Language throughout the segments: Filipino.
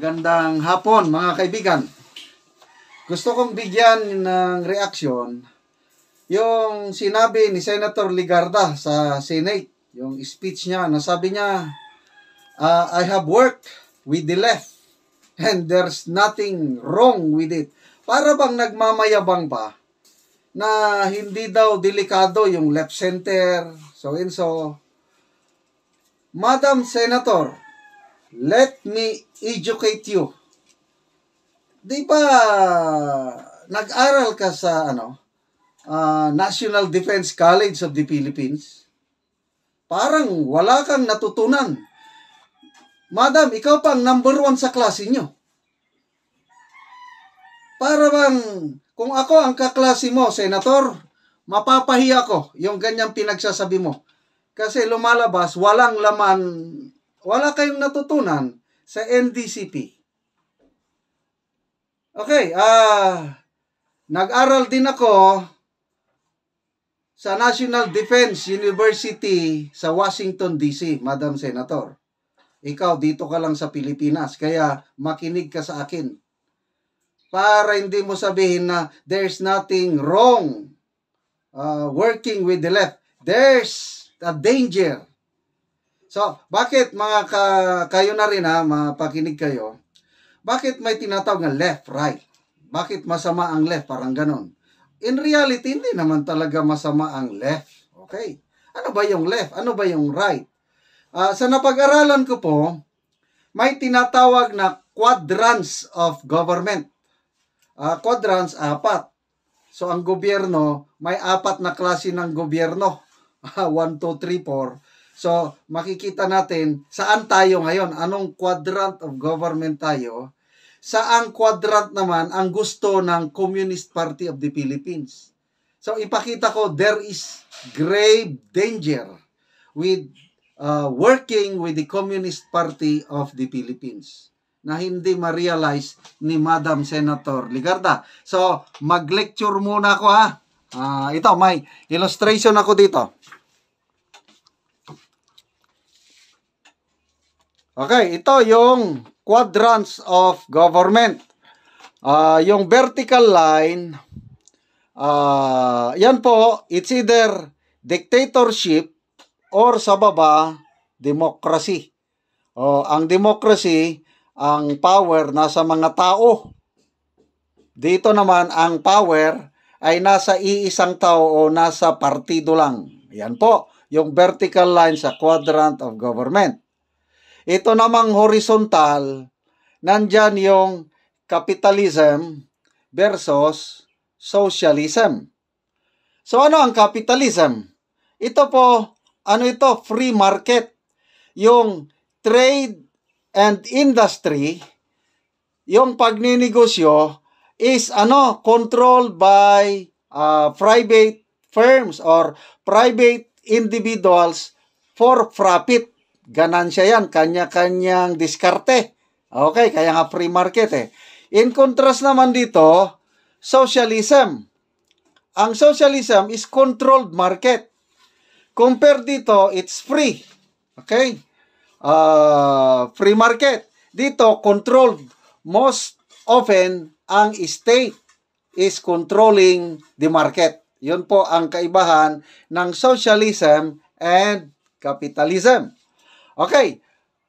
Magandang hapon mga kaibigan. Gusto kong bigyan ng reaksyon yung sinabi ni Senator Legarda sa Senate. Yung speech niya, nasabi niya, I have worked with the left and there's nothing wrong with it. Para bang nagmamayabang pa na hindi daw delikado yung left center, so and so. Madam Senator, let me educate you. Di ba nag-aral ka sa National Defense College of the Philippines? Parang wala kang natutunan. Madam, ikaw pang number 1 sa klase nyo. Para bang kung ako ang kaklase mo, Senator, mapapahiya ko yung ganyang pinagsasabi mo. Kasi lumalabas, walang laman, wala kayong natutunan sa NDCP. Okay, nag-aral din ako sa National Defense University sa Washington, D.C., Madam Senator. Ikaw, dito ka lang sa Pilipinas, kaya makinig ka sa akin. Para hindi mo sabihin na there's nothing wrong working with the left. There's a danger. So, bakit kayo na rin mapakinig kayo, bakit may tinatawag na left, right? Bakit masama ang left? Parang ganon. In reality, hindi naman talaga masama ang left. Okay? Ano ba yung left? Ano ba yung right? Sa napag-aralan ko po, may tinatawag na quadrants of government. Quadrants, 4. So, ang gobyerno, may 4 na klase ng gobyerno. 1, 2, 3, 4. So, makikita natin saan tayo ngayon. Anong quadrant of government tayo? Saang quadrant naman ang gusto ng Communist Party of the Philippines? So, ipakita ko, there is grave danger with working with the Communist Party of the Philippines na hindi ma-realize ni Madam Senator Legarda. So, mag-lecture muna ako ito, may illustration ako dito. Okay, ito yung quadrants of government. Yung vertical line, yan po, it's either dictatorship or sa baba, democracy. Ang democracy, ang power nasa mga tao. Dito naman, ang power ay nasa iisang tao o nasa partido lang. Yan po, yung vertical line sa quadrant of government. Ito namang horizontal, nandyan yung capitalism versus socialism. So ano ang capitalism? Ito po, free market. Yung trade and industry, yung pagninegosyo is controlled by private firms or private individuals for profit. Ganansya yan, kanya-kanyang diskarte. Okay, kaya nga free market In contrast naman dito, socialism. Ang socialism is controlled market. Compare dito, it's free. Okay? Free market. Dito, controlled. Most often, ang state is controlling the market. Yun po ang kaibahan ng socialism and capitalism. Okay,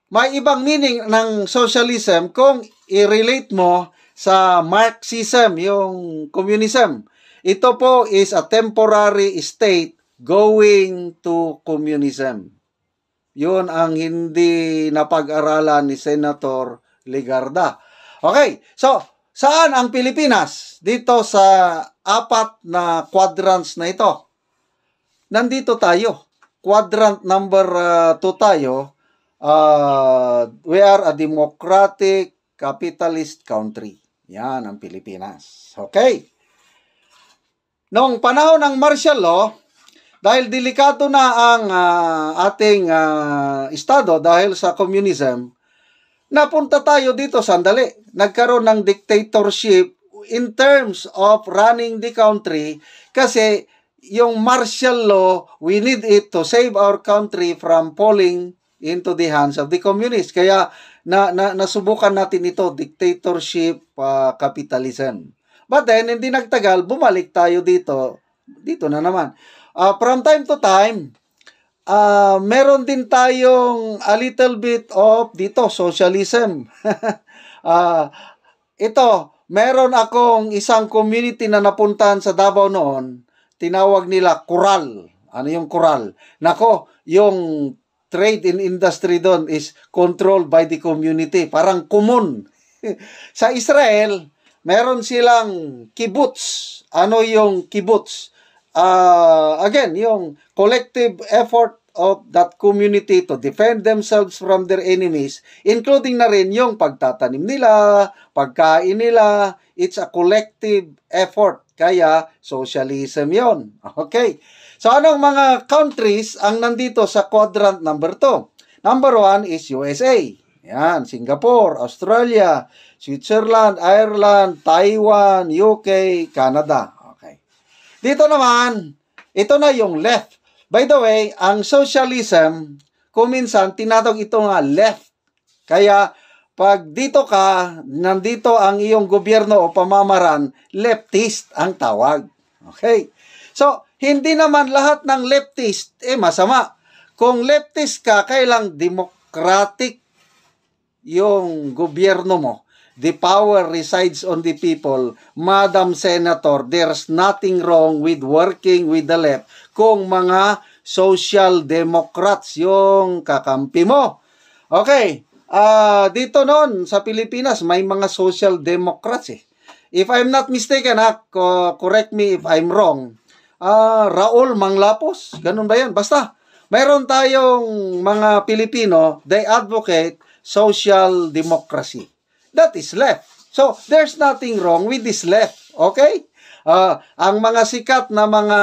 may ibang meaning ng socialism kung i-relate mo sa Marxism, yung communism. Ito po is a temporary state going to communism. Yun ang hindi napag-aralan ni Senator Legarda. Okay, so saan ang Pilipinas? Dito sa 4 na quadrants na ito. Nandito tayo. Quadrant number 2 tayo. We are a democratic capitalist country. Yan ang Pilipinas. Okay. Noong panahon ng martial law, dahil delikado na ang ating estado dahil sa communism, napunta tayo dito sandali. Nagkaroon ng dictatorship in terms of running the country kasi yung martial law, we need it to save our country from falling into the hands of the communists. Kaya nasubukan natin ito, dictatorship, capitalism. But then, hindi nagtagal, bumalik tayo dito. Dito na naman. From time to time, meron din tayong a little bit of dito, socialism. Ito, meron akong isang community na napuntahan sa Davao noon, tinawag nila Coral. Ano yung Coral? Nako, yung trade in industry doon is controlled by the community. Parang common. Sa Israel, meron silang kibbutz. Ano yung kibbutz? Again, yung collective effort of that community to defend themselves from their enemies, including na rin yung pagtatanim nila, pagkain nila. It's a collective effort. Kaya, socialism yon. Okay. So, anong mga countries ang nandito sa quadrant number 2? Number 1 is USA. Yan, Singapore, Australia, Switzerland, Ireland, Taiwan, UK, Canada. Okay. Dito naman, ito na yung left. By the way, ang socialism, kuminsan, tinatawag ito nga left. Kaya, pag dito ka, nandito ang iyong gobyerno o pamamaraan, leftist ang tawag. Okay. So, hindi naman lahat ng leftist, masama. Kung leftist ka, kailang democratic yung gobyerno mo. The power resides on the people. Madam Senator, there's nothing wrong with working with the left kung mga social democrats yung kakampi mo. Okay. Dito noon sa Pilipinas, may mga social democrats eh. If I'm not mistaken, correct me if I'm wrong, Raul Manglapos, ganun ba yan? Basta, mayroon tayong mga Pilipino, they advocate social democracy. That is left. So, there's nothing wrong with this left. Okay? Ang mga sikat na mga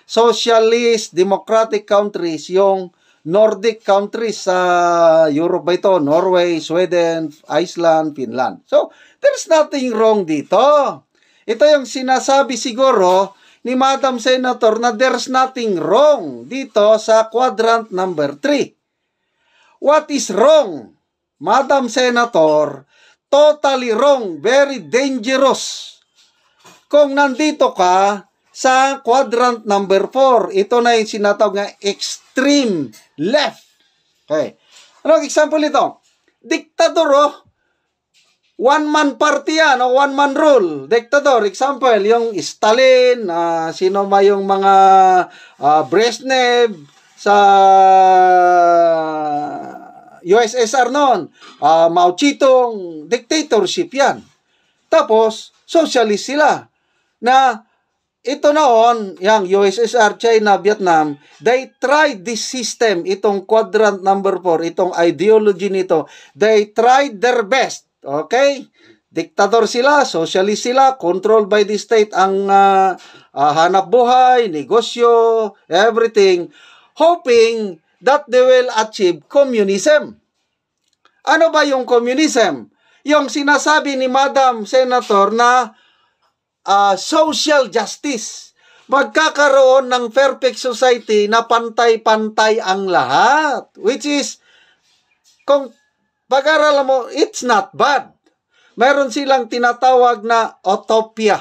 socialist, democratic countries, yung Nordic countries sa Europe ba ito? Norway, Sweden, Iceland, Finland. So, there's nothing wrong dito. Ito yung sinasabi siguro ni Madam Senator na there's nothing wrong dito sa quadrant number 3. What is wrong? Madam Senator, totally wrong, very dangerous. Kung nandito ka sa quadrant number 4, ito na yung sinatawag na extreme left. Okay. Anong example ito? Diktador, one-man party yan, o one-man rule. Diktador, example, yung Stalin, sino ma yung mga Brezhnev sa USSR noon, Mao Zedong, dictatorship yan. Tapos, socialist sila. Na ito noon, yung USSR, China, Vietnam, they tried this system, itong quadrant number 4, itong ideology nito, they tried their best. Okay? Diktador sila, socialist sila, controlled by the state ang hanap buhay, negosyo, everything, hoping that they will achieve communism. Ano ba yung communism? Yung sinasabi ni Madam Senator na social justice. Magkakaroon ng perfect society na pantay-pantay ang lahat. Which is, kung pag-aralan mo, it's not bad. Meron silang tinatawag na utopia.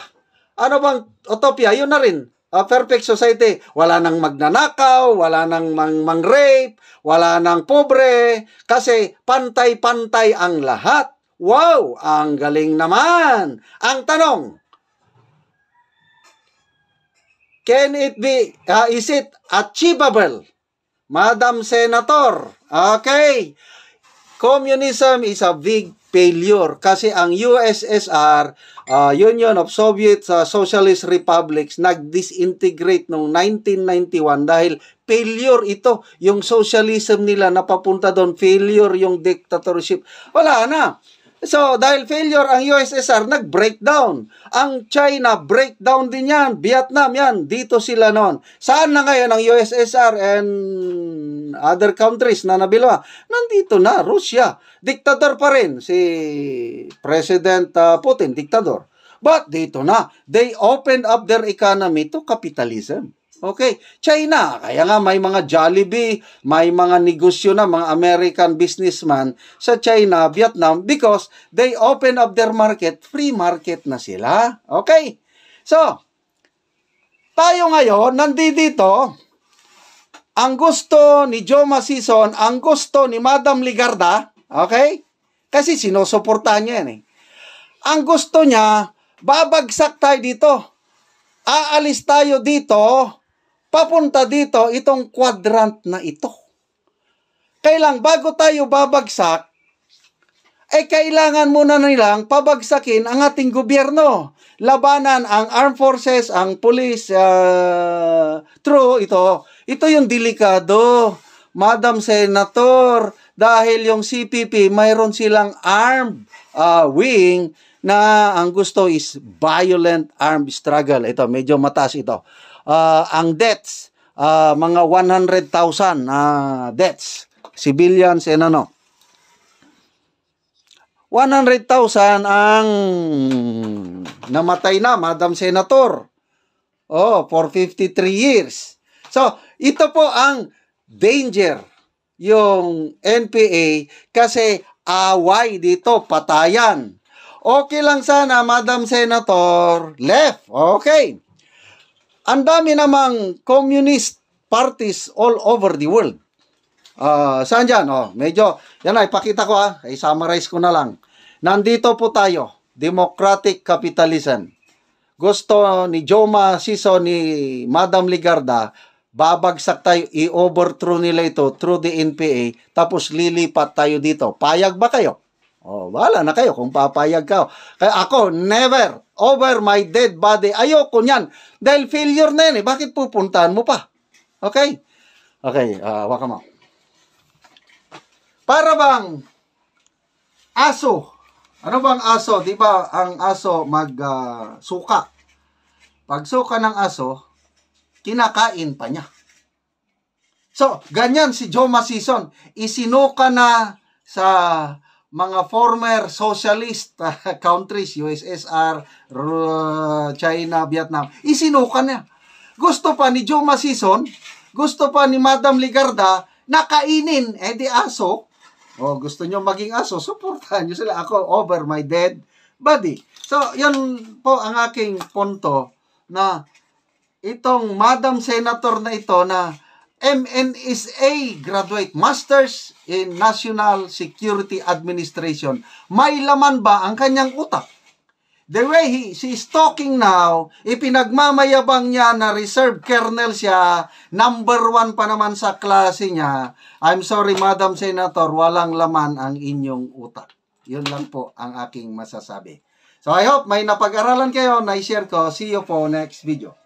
Ano bang utopia? Yun na rin. Perfect society. Wala nang magnanakaw, wala nang mang-rape, wala nang pobre, kasi pantay-pantay ang lahat. Wow! Ang galing naman! Ang tanong, can it be, is it achievable? Madam Senator, okay. Communism is a big failure kasi ang USSR, Union of Soviet Socialist Republics, nag-disintegrate noong 1991 dahil failure ito. Yung socialism nila napapunta doon, failure yung dictatorship. Wala na. So, dahil failure ang USSR, nag-breakdown. Ang China, breakdown din yan. Vietnam, yan. Dito sila noon. Saan na ngayon ang USSR and other countries na nabilwa? Nandito na, Russia. Diktador pa rin si President Putin, diktador. But dito na, they opened up their economy to capitalism. Okay, China, kaya nga may mga Jollibee, may mga negosyo na, mga American businessman sa China, Vietnam, because they open up their market, free market na sila. Okay? So, tayo ngayon, nandito, ang gusto ni Joma Sison, ang gusto ni Madam Ligarda, okay? Kasi sinusuportahan niya yan eh. Ang gusto niya, babagsak tayo dito. Aalis tayo dito, papunta dito, itong quadrant na ito. Kailang bago tayo babagsak, kailangan muna nilang pabagsakin ang ating gobyerno. Labanan ang armed forces, ang police, true, ito. Ito yung delikado, Madam Senator, dahil yung CPP, mayroon silang armed wing na ang gusto is violent armed struggle. Ito, medyo mataas ito. Ang deaths, mga 100,000 deaths, civilians and 100,000 ang namatay na, Madam Senator. For 53 years. So, ito po ang danger, yung NPA, kasi away dito, patayan. Okay lang sana, Madam Senator, left. Okay. Ang dami namang communist parties all over the world. Saan dyan? Medyo, yan na, ipakita ko i-summarize ko na lang. Nandito po tayo, democratic capitalism. Gusto ni Joma Sison, ni Madam Ligarda, babagsak tayo, i-overthrow nila ito through the NPA, tapos lilipat tayo dito. Payag ba kayo? Wala na kayo kung papayag ka. Kaya ako, never, over my dead body, ayoko niyan. Dahil failure na yan Bakit pupuntahan mo pa? Okay? Okay, waka mo. Para bang aso. Ano bang aso? Di ba ang aso suka? Pag suka ng aso, kinakain pa niya. So, ganyan si Joma Sison. Isinuka na sa mga former socialist countries, USSR, China, Vietnam. Isinuka niya. Gusto pa ni Joma Sison, gusto pa ni Madam Ligarda, nakainin. Di aso. Gusto nyo maging aso, supportahan nyo sila. Ako, over my dead body. So, yan po ang aking punto na itong Madam Senator na ito na MNSA graduate, Masters in National Security Administration. May laman ba ang kanyang utak? The way she is talking now, ipinagmamayabang niya na reserve colonel siya, number 1 pa naman sa klase niya. I'm sorry, Madam Senator, walang laman ang inyong utak. Yun lang po ang aking masasabi. So I hope may napag-aralan kayo, na-share ko. See you po next video.